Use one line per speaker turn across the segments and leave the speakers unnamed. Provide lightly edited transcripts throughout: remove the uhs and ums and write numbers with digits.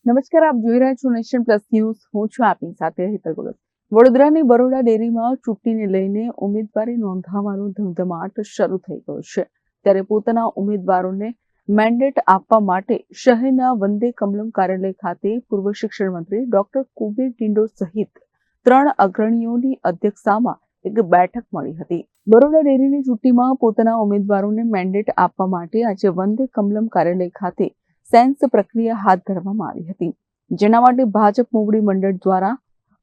નમસ્કાર, આપ જોઈ રહ્યા છો નેશન પ્લસ ન્યૂઝ. હું છું આપની સાથે હેતલ ગોલત. વડોદરાની બરોડા ડેરીમાં ચૂંટણીને લઈને ઉમેદવારી નોંધાવવાનો ધમધમાટ શરૂ થઈ ગયો છે. ત્યારે પોતાના ઉમેદવારોને મેન્ડેટ આપવા માટે શહેરના વંદે કમલમ કાર્યાલય ખાતે પૂર્વ શિક્ષણ મંત્રી ડોક્ટર કુબેર ડિંડોર સહિત 3 અગ્રણીઓની અધ્યક્ષતામાં એક બેઠક મળી હતી. બરોડા ડેરીની ચૂંટણીમાં પોતાના ઉમેદવારોને મેન્ડેટ આપવા માટે આજે વંદે કમલમ કાર્યાલય ખાતે સેન્સ પ્રક્રિયા હાથ ધરવામાં આવી હતી, જેના માટે ભાજપ મોવડી મંડળ દ્વારા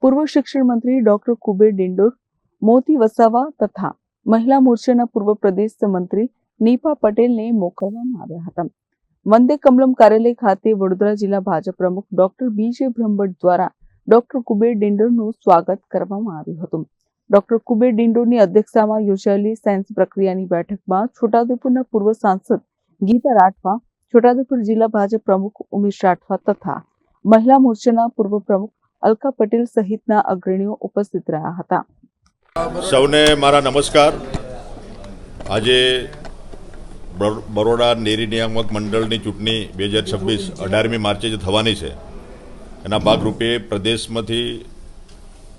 પૂર્વ શિક્ષણ મંત્રી ડોક્ટર કુબેર ડિંડોર, મોતી વસાવા તથા મહિલા મોરચાના પૂર્વ પ્રદેશ મંત્રી નીપા પટેલને મોકલવામાં આવ્યા હતા. વંદે કમલમ કાર્યાલય ખાતે વડોદરા જિલ્લા ભાજપ પ્રમુખ ડોક્ટર બીજે બ્રહ્મભટ્ટ દ્વારા ડોક્ટર કુબેર ડિંડોરનું સ્વાગત કરવામાં આવ્યું હતું. ડોક્ટર કુબેર ડિંડોરની અધ્યક્ષતામાં યોજાયેલી સાયન્સ પ્રક્રિયાની બેઠકમાં છોટાઉદેપુરના પૂર્વ સાંસદ ગીતા રાઠવા, છોટાઉદેપુર જિલ્લા ભાજપ પ્રમુખ ઉમેશ રાઠવા તથા મહિલા મોરચાના પૂર્વ પ્રમુખ અલકા પટેલ સહિતના અગ્રણીઓ ઉપસ્થિત રહ્યા હતા.
સૌને મારા નમસ્કાર. આજે બરોડા ડેરી નિયામક મંડળની ચૂંટણી 2026 18મી માર્ચે જે થવાની છે, એના ભાગરૂપે પ્રદેશમાંથી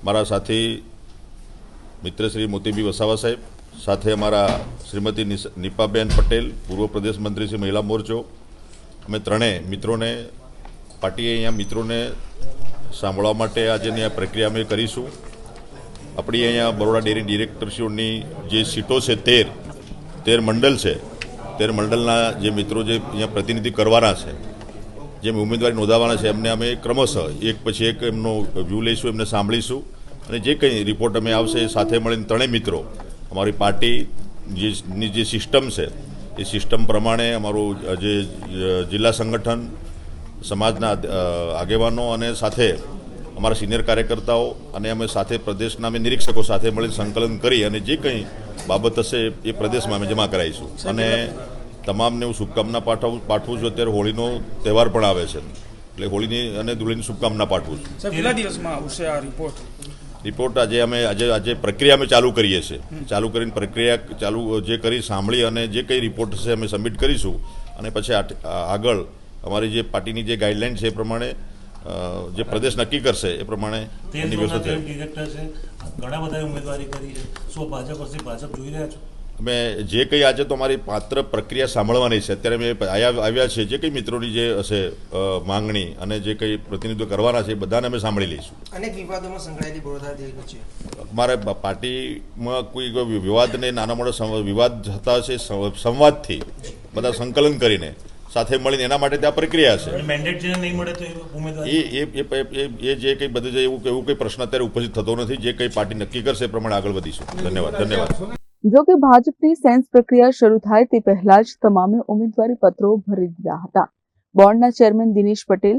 મારા સાથી મિત્ર શ્રી મોતીબી વસાવા સાહેબ સાથે અમારા શ્રીમતી નીપાબેન પટેલ, પૂર્વ પ્રદેશ મંત્રી શ્રી મહિલા મોરચો, અમે ત્રણેય મિત્રોને પાર્ટીએ અહીંયા મિત્રોને સાંભળવા માટે આજની આ પ્રક્રિયા અમે કરીશું. આપણી અહીંયા બરોડા ડેરી ડિરેક્ટરશ્રીઓની જે સીટો છે 13 મંડળ છે, 13 મંડળના જે મિત્રો જે અહીંયા પ્રતિનિધિ કરવાના છે, જેમ ઉમેદવારી નોંધાવવાના છે, એમને અમે ક્રમશઃ એક પછી એક એમનો વ્યૂ લઈશું, એમને સાંભળીશું અને જે કંઈ રિપોર્ટ અમે આવશે એ સાથે મળીને ત્રણેય મિત્રો અમારી પાર્ટીની જે સિસ્ટમ છે એ સિસ્ટમ પ્રમાણે અમારું જે જિલ્લા સંગઠન, સમાજના આગેવાનો અને સાથે અમારા સિનિયર કાર્યકર્તાઓ અને અમે સાથે પ્રદેશના અમે નિરીક્ષકો સાથે મળીને સંકલન કરી અને જે કંઈ બાબત હશે એ પ્રદેશમાં અમે જમા કરાવીશું. અને તમામને હું શુભકામના પાઠવું છું. અત્યારે હોળીનો તહેવાર પણ આવે છે, એટલે હોળીની અને ધૂળેટીની શુભકામના પાઠવું છું.
કેટલા દિવસમાં આવશે આ
રિપોર્ટ આજે પ્રક્રિયા અમે ચાલુ કરીએ છીએ. ચાલુ કરીને પ્રક્રિયા ચાલુ જે કરી સાંભળી અને જે કંઈ રિપોર્ટ છે અમે સબમિટ કરીશું અને પછી આગળ અમારી જે પાર્ટીની જે ગાઈડલાઈન છે એ પ્રમાણે જે પ્રદેશ નક્કી કરશે એ પ્રમાણે એની વ્યવસ્થા છે.
ઘણા બધા ઉમેદવારી કરી છે. શું ભાજપ જોઈ રહ્યા છો?
અમે જે કંઈ આજે તો અમારી પાત્ર પ્રક્રિયા સાંભળવાની છે. અત્યારે અમે આવ્યા છે, જે કંઈ મિત્રોની જે હશે માંગણી અને જે કંઈ પ્રતિનિધિત્વ કરવાના છે એ બધાને અમે સાંભળી લઈશું.
અનેક વિવાદોમાં સંકળાયેલી બરોડા છે.
અમારે પાર્ટીમાં કોઈ વિવાદને નાના મોટા વિવાદ થતા હશે, સંવાદથી બધા સંકલન કરીને સાથે મળીને એના માટે ત્યાં પ્રક્રિયા છે.
મેન્ડેટ જેને નહીં મળે તો
એ જે કંઈ બધું છે એવું કંઈ પ્રશ્ન અત્યારે ઉપસ્થિત થતો નથી. જે કંઈ પાર્ટી નક્કી કરશે એ પ્રમાણે આગળ વધીશું. ધન્યવાદ.
જો કે ભાજપની સેન્સ પ્રક્રિયા શરૂ થાય તે પહેલા જ તમામે ઉમેદવારી પત્રો ભરી દીધા હતા. બોર્ડના ચેરમેન દિનેશ પટેલ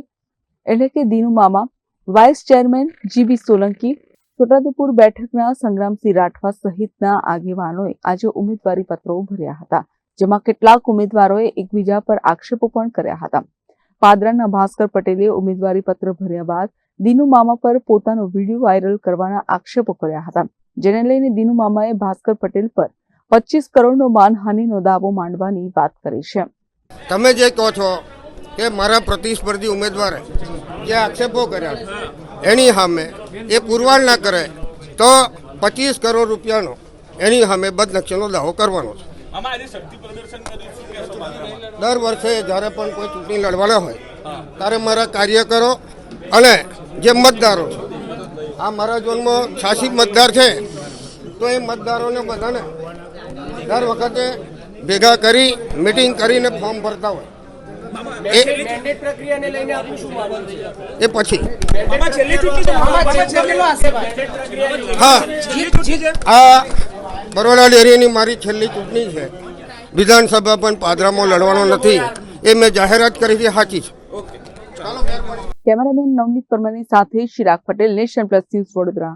એટલે કે દીનુ મામા, vice chairman GB Solanki, Chhotaudepur બેઠકના સંગ્રામસિંહ રાઠવા સહિતના આગેવાનોએ આજે ઉમેદવારી પત્રો ભર્યા હતા, જેમાં કેટલાક ઉમેદવારોએ એકબીજા પર આક્ષેપો પણ કર્યા હતા. પાદરાના ભાસ્કર પટેલે ઉમેદવારી પત્ર ભર્યા બાદ દીનુ મામા પર પોતાનો વિડીયો વાયરલ કરવાના આક્ષેપો કર્યા હતા, જેને લઈને દીનુ મામાએ ભાસ્કર પટેલ પર 25 કરોડનો માનહાનિનો દાવો માંડવાની વાત કરી છે.
તમે જે કહો છો કે મારા પ્રતિસ્પર્ધી ઉમેદવારે જે આક્ષેપો કર્યા એની સામે એ પુરવાર ના કરે તો 25 કરોડ રૂપિયાનો એની સામે બદનક્ષીનો દાવો કરવાનો છે. દર વર્ષે જ્યારે પણ કોઈ ચૂંટણી લડવાના હોય ત્યારે મારા કાર્યકરો અને જે મતદારો છે, આ મારા ઝોનમાં 86 મતદાર છે, તો એ મતદારોને બધાને દર વખતે ભેગા કરી મિટિંગ કરીને ફોર્મ ભરતા હોય. એ પછી હા, આ બરોડા ડેરીની મારી છેલ્લી ચૂંટણી છે. વિધાનસભા પણ પાદરામાં લડવાનો નથી, એ મેં જાહેરાત કરી છે, સાચી છે.
કેમેરામેન નવનીત પરમારની સાથે Chirag Patel, nation plus news, Vadodara.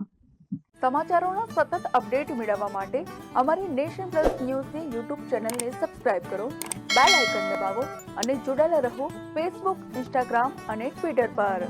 સમાચારોના સતત અપડેટ મેળવવા માટે અમારી નેશન પ્લસ ન્યૂઝની યુટ્યુબ ચેનલને સબસ્ક્રાઇબ કરો, બેલ આઇકન દબાવો અને જોડાયેલા રહો ફેસબુક, ઇન્સ્ટાગ્રામ અને ટ્વિટર પર.